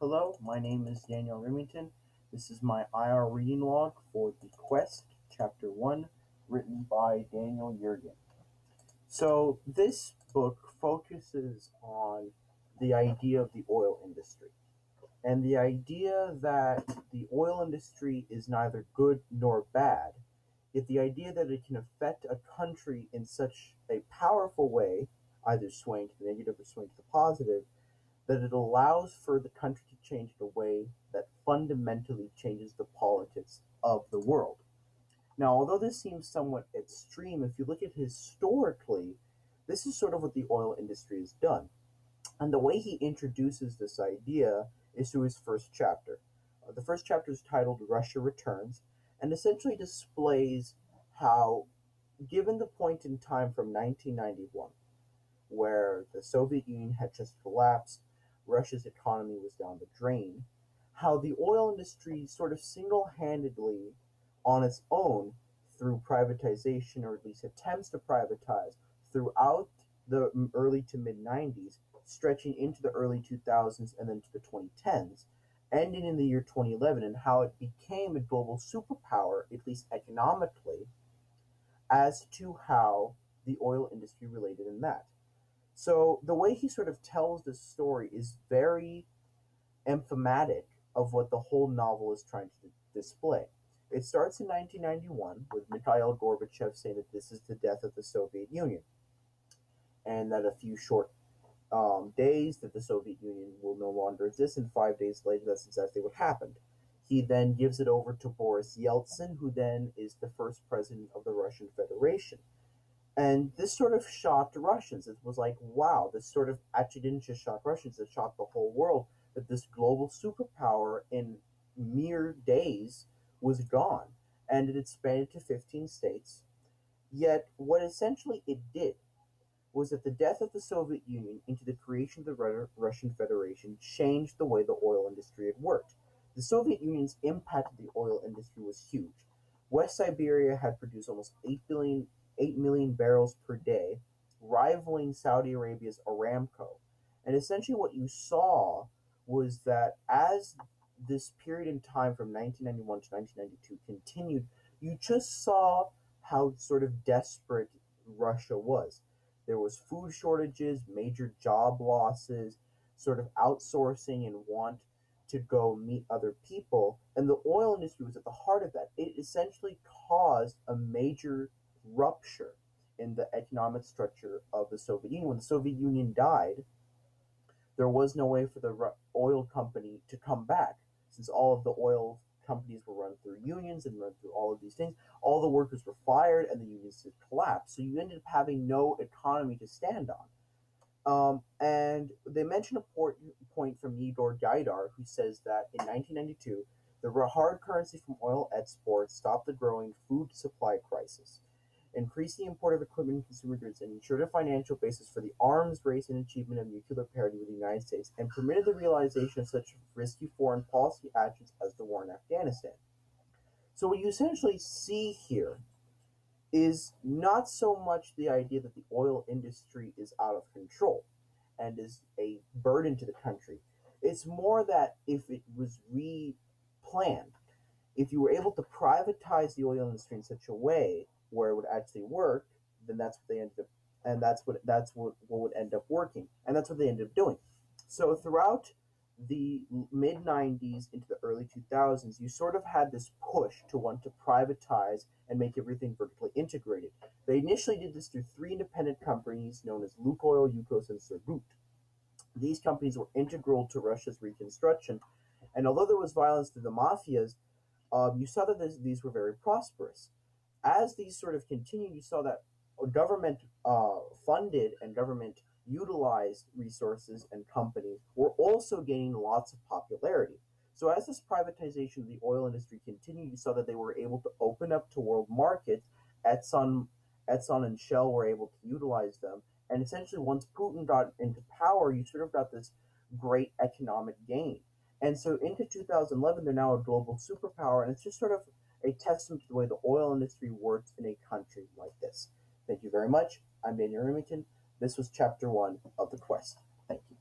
Hello, my name is Daniel Remington. This is my IR reading log for The Quest, Chapter 1, written by Daniel Yergin. So, this book focuses on the idea of the oil industry and the idea that the oil industry is neither good nor bad, yet the idea that it can affect a country in such a powerful way, either swaying to the negative or swaying to the positive, that it allows for the country to change in a way that fundamentally changes the politics of the world. Now, although this seems somewhat extreme, if you look at historically, this is sort of what the oil industry has done. And the way he introduces this idea is through his first chapter. The first chapter is titled Russia Returns and essentially displays how, given the point in time from 1991, where the Soviet Union had just collapsed, Russia's economy was down the drain, how the oil industry sort of single handedly, on its own, through privatization or at least attempts to privatize throughout the early to mid 90s, stretching into the early 2000s and then to the 2010s, ending in the year 2011, and how it became a global superpower, at least economically, as to how the oil industry related in that. So the way he sort of tells this story is very emblematic of what the whole novel is trying to display. It starts in 1991 with Mikhail Gorbachev saying that this is the death of the Soviet Union, and that a few short days that the Soviet Union will no longer exist, and 5 days later, that's exactly what happened. He then gives it over to Boris Yeltsin, who then is the first president of the Russian Federation. And this sort of shocked Russians. It was like, wow, this sort of actually didn't just shock Russians, it shocked the whole world that this global superpower in mere days was gone. And it expanded to 15 states. Yet, what essentially it did was that the death of the Soviet Union into the creation of the Russian Federation changed the way the oil industry had worked. The Soviet Union's impact on the oil industry was huge. West Siberia had produced almost 8 million barrels per day, rivaling Saudi Arabia's Aramco. And essentially, what you saw was that as this period in time from 1991 to 1992 continued, you just saw how sort of desperate Russia was. There was food shortages, major job losses, sort of outsourcing and want to go meet other people, and the oil industry was at the heart of that. It essentially caused a major rupture in the economic structure of the Soviet Union. When the Soviet Union died, there was no way for the oil company to come back, since all of the oil companies were run through unions and run through all of these things. All the workers were fired, and the unions had collapsed. So you ended up having no economy to stand on. And they mention a point from Igor Gaidar, who says that in 1992, the hard currency from oil exports stopped the growing food supply crisis, increased the import of equipment and consumer goods, and ensured a financial basis for the arms race and achievement of nuclear parity with the United States, and permitted the realization of such risky foreign policy actions as the war in Afghanistan. So what you essentially see here is not so much the idea that the oil industry is out of control and is a burden to the country. It's more that if it was replanned, if you were able to privatize the oil industry in such a way where it would actually work, then that's what they ended up, and that's what would end up working, and that's what they ended up doing. So throughout the mid 90s into the early 2000s, you sort of had this push to want to privatize and make everything vertically integrated. They initially did this through three independent companies known as Lukoil, Yukos, and Surgut. These companies were integral to Russia's reconstruction, and although there was violence through the mafias, you saw that these were very prosperous. As these sort of continued, you saw that government funded and government utilized resources and companies were also gaining lots of popularity. So as this privatization of the oil industry continued, you saw that they were able to open up to world markets. Exxon, Exxon and Shell were able to utilize them. And essentially, once Putin got into power, you sort of got this great economic gain. And so into 2011, they're now a global superpower, and it's just sort of a testament to the way the oil industry works in a country like this. Thank you very much. I'm Daniel Remington. This was chapter one of The Quest. Thank you.